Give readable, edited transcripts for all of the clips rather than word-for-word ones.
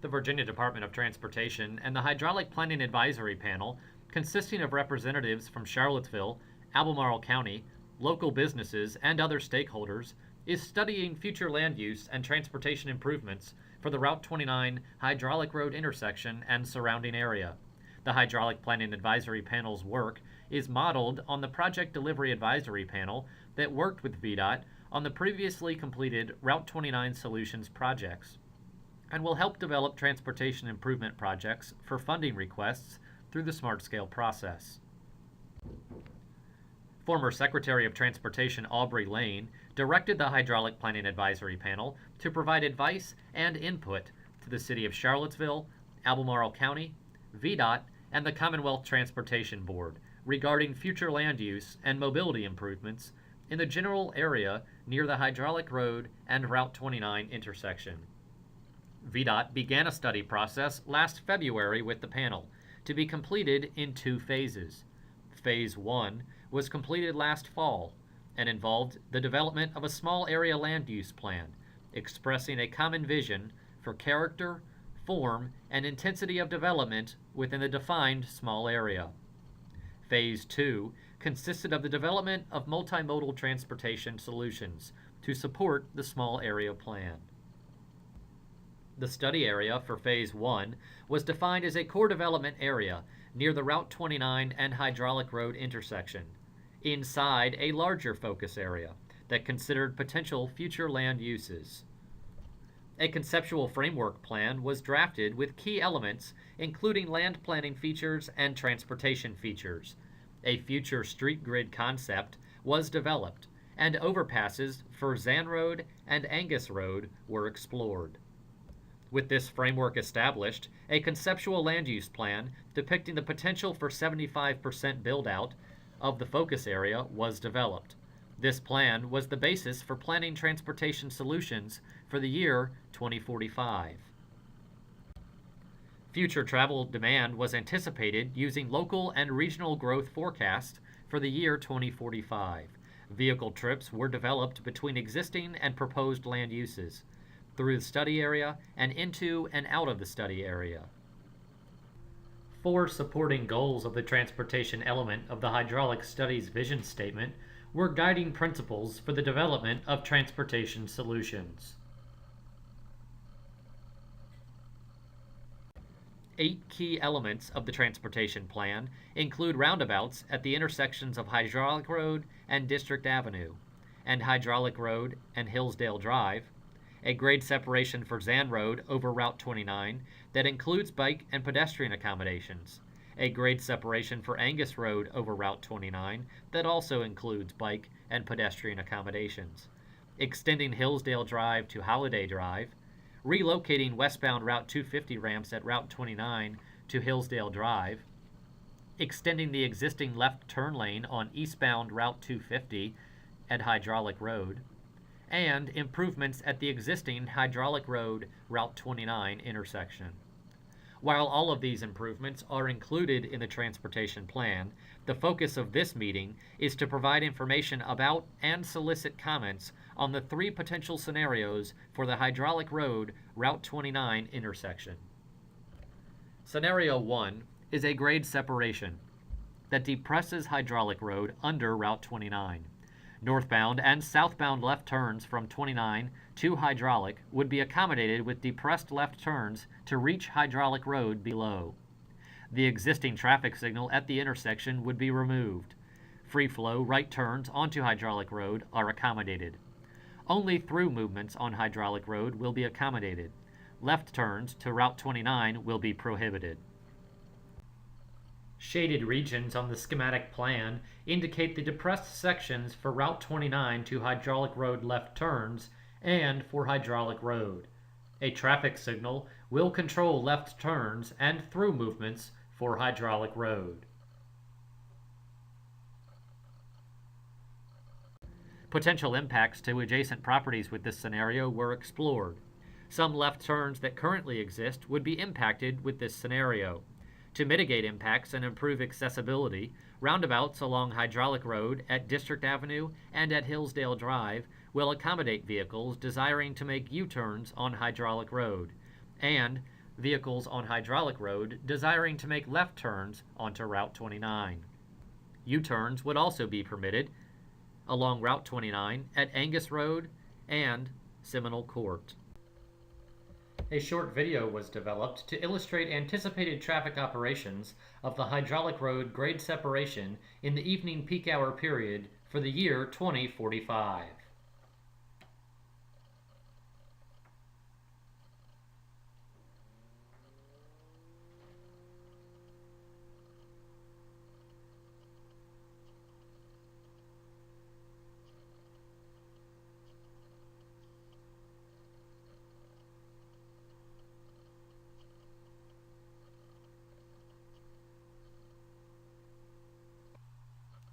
The Virginia Department of Transportation and the Hydraulic Planning Advisory Panel, consisting of representatives from Charlottesville, Albemarle County, local businesses, and other stakeholders, is studying future land use and transportation improvements for the Route 29 hydraulic road intersection and surrounding area. The Hydraulic Planning Advisory Panel's work is modeled on the Project Delivery Advisory Panel that worked with VDOT on the previously completed Route 29 Solutions projects, and will help develop transportation improvement projects for funding requests through the Smart Scale process. Former Secretary of Transportation Aubrey Lane directed the Hydraulic Planning Advisory Panel to provide advice and input to the City of Charlottesville, Albemarle County, VDOT, and the Commonwealth Transportation Board regarding future land use and mobility improvements in the general area near the hydraulic road and Route 29 intersection. VDOT began a study process last February with the panel, to be completed in 2 phases. Phase 1 was completed last fall and involved the development of a small area land use plan, expressing a common vision for character, form, and intensity of development within the defined small area. Phase 2 consisted of the development of multimodal transportation solutions to support the small area plan. The study area for Phase 1 was defined as a core development area near the Route 29 and hydraulic road intersection, inside a larger focus area that considered potential future land uses. A conceptual framework plan was drafted with key elements including land planning features and transportation features. A future street grid concept was developed, and overpasses for Zan Road and Angus Road were explored. With this framework established, a conceptual land use plan depicting the potential for 75% build-out of the focus area was developed. This plan was the basis for planning transportation solutions for the year 2045. Future travel demand was anticipated using local and regional growth forecasts for the year 2045. Vehicle trips were developed between existing and proposed land uses, through the study area and into and out of the study area. 4 supporting goals of the transportation element of the hydraulic studies vision statement were guiding principles for the development of transportation solutions. 8 key elements of the transportation plan include roundabouts at the intersections of Hydraulic Road and District Avenue, and Hydraulic Road and Hillsdale Drive, a grade separation for Zan Road over Route 29 that includes bike and pedestrian accommodations, a grade separation for Angus Road over Route 29 that also includes bike and pedestrian accommodations, extending Hillsdale Drive to Holiday Drive, relocating westbound Route 250 ramps at Route 29 to Hillsdale Drive, extending the existing left turn lane on eastbound Route 250 at Hydraulic Road, and improvements at the existing Hydraulic Road Route 29 intersection. While all of these improvements are included in the transportation plan, the focus of this meeting is to provide information about and solicit comments on the 3 potential scenarios for the Hydraulic Road Route 29 intersection. Scenario 1 is a grade separation that depresses Hydraulic Road under Route 29. Northbound and southbound left turns from 29 to Hydraulic would be accommodated with depressed left turns to reach Hydraulic Road below. The existing traffic signal at the intersection would be removed. Free-flow right turns onto Hydraulic Road are accommodated. Only through movements on Hydraulic Road will be accommodated. Left turns to Route 29 will be prohibited. Shaded regions on the schematic plan indicate the depressed sections for Route 29 to Hydraulic Road left turns and for Hydraulic Road. A traffic signal will control left turns and through movements for Hydraulic Road. Potential impacts to adjacent properties with this scenario were explored. Some left turns that currently exist would be impacted with this scenario. To mitigate impacts and improve accessibility, roundabouts along Hydraulic Road at District Avenue and at Hillsdale Drive will accommodate vehicles desiring to make U-turns on Hydraulic Road, and vehicles on hydraulic road desiring to make left turns onto Route 29. U-turns would also be permitted along Route 29 at Angus Road and Seminole Court. A short video was developed to illustrate anticipated traffic operations of the hydraulic road grade separation in the evening peak hour period for the year 2045.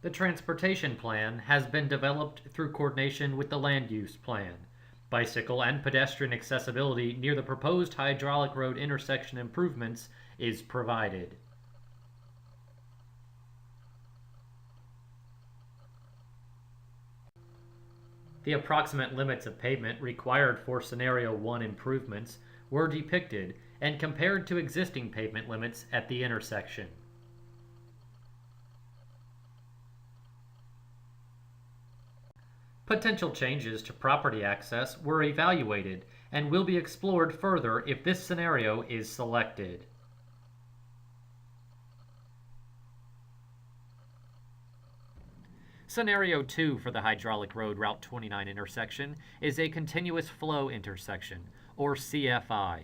The transportation plan has been developed through coordination with the land use plan. Bicycle and pedestrian accessibility near the proposed hydraulic road intersection improvements is provided. The approximate limits of pavement required for Scenario 1 improvements were depicted and compared to existing pavement limits at the intersection. Potential changes to property access were evaluated and will be explored further if this scenario is selected. Scenario 2 for the hydraulic road Route 29 intersection is a continuous flow intersection, or CFI.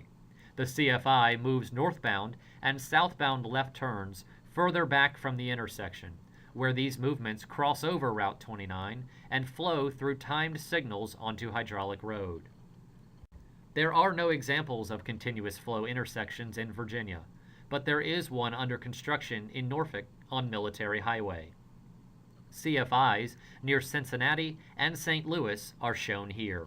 The CFI moves northbound and southbound left turns further back from the intersection, where these movements cross over Route 29 and flow through timed signals onto hydraulic road. There are no examples of continuous flow intersections in Virginia, but there is one under construction in Norfolk on Military Highway. CFIs near Cincinnati and St. Louis are shown here.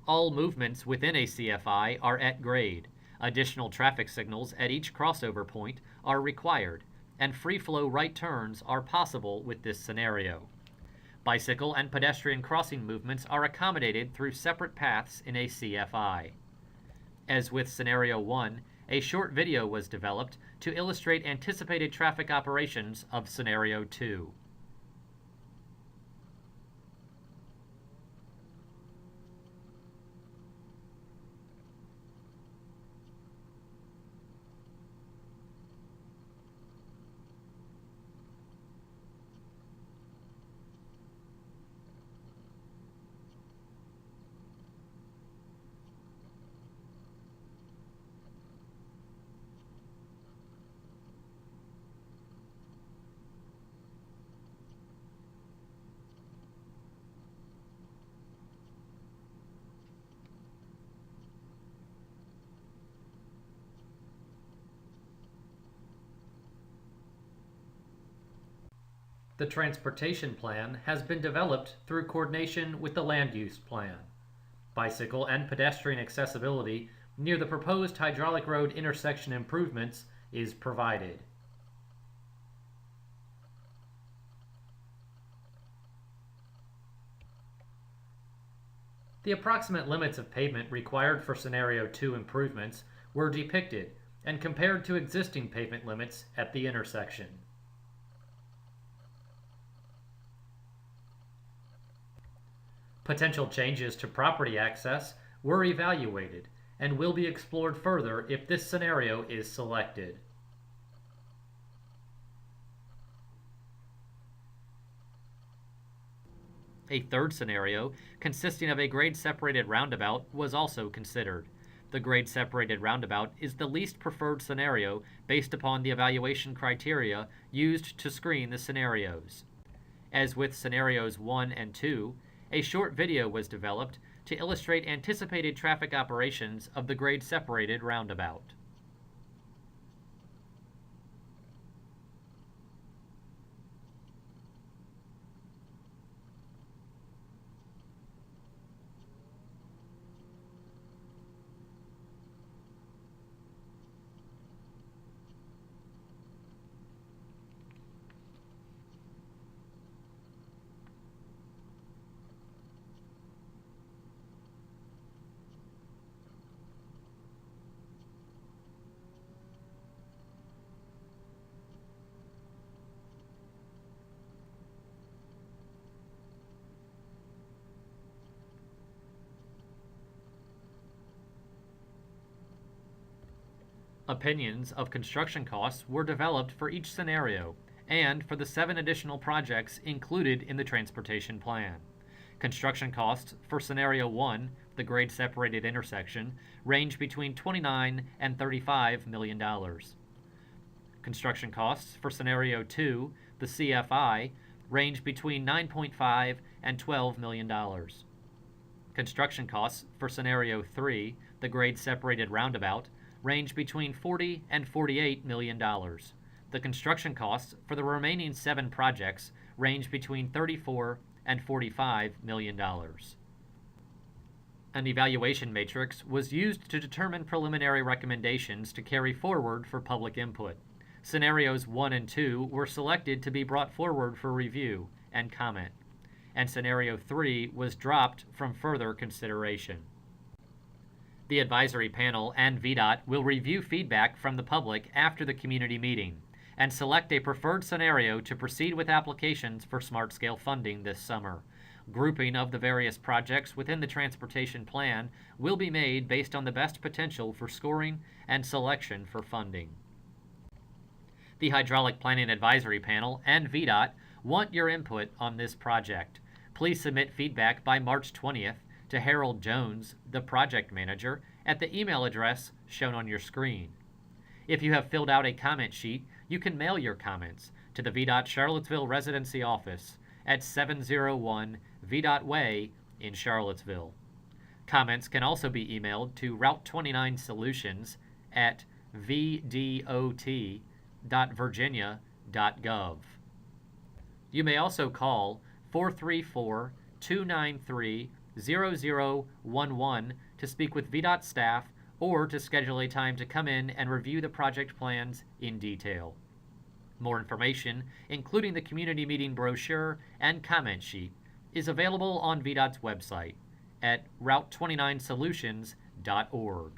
All movements within a CFI are at grade. Additional traffic signals at each crossover point are required, and free-flow right turns are possible with this scenario. Bicycle and pedestrian crossing movements are accommodated through separate paths in a CFI. As with Scenario 1, a short video was developed to illustrate anticipated traffic operations of Scenario 2. The transportation plan has been developed through coordination with the land use plan. Bicycle and pedestrian accessibility near the proposed hydraulic road intersection improvements is provided. The approximate limits of pavement required for Scenario 2 improvements were depicted and compared to existing pavement limits at the intersection. Potential changes to property access were evaluated and will be explored further if this scenario is selected. A third scenario, consisting of a grade-separated roundabout, was also considered. The grade-separated roundabout is the least preferred scenario based upon the evaluation criteria used to screen the scenarios. As with Scenarios 1 and 2, a short video was developed to illustrate anticipated traffic operations of the grade-separated roundabout. Opinions of construction costs were developed for each scenario and for the 7 additional projects included in the transportation plan. Construction costs for Scenario 1, the grade-separated intersection, range between $29 and $35 million. Construction costs for Scenario 2, the CFI, range between $9.5 and $12 million. Construction costs for Scenario 3, the grade-separated roundabout, range between $40 and $48 million. The construction costs for the remaining 7 projects range between $34 and $45 million. An evaluation matrix was used to determine preliminary recommendations to carry forward for public input. Scenarios 1 and 2 were selected to be brought forward for review and comment, and Scenario 3 was dropped from further consideration. The advisory panel and VDOT will review feedback from the public after the community meeting and select a preferred scenario to proceed with applications for Smart Scale funding this summer. Grouping of the various projects within the transportation plan will be made based on the best potential for scoring and selection for funding. The Hydraulic Planning Advisory Panel and VDOT want your input on this project. Please submit feedback by March 20th to Harold Jones, the project manager, at the email address shown on your screen. If you have filled out a comment sheet, you can mail your comments to the VDOT Charlottesville Residency Office at 701 VDOT Way in Charlottesville. Comments can also be emailed to Route 29 Solutions at vdot.virginia.gov. You may also call 434-293-0011 to speak with VDOT staff or to schedule a time to come in and review the project plans in detail. More information, including the community meeting brochure and comment sheet, is available on VDOT's website at route29solutions.org.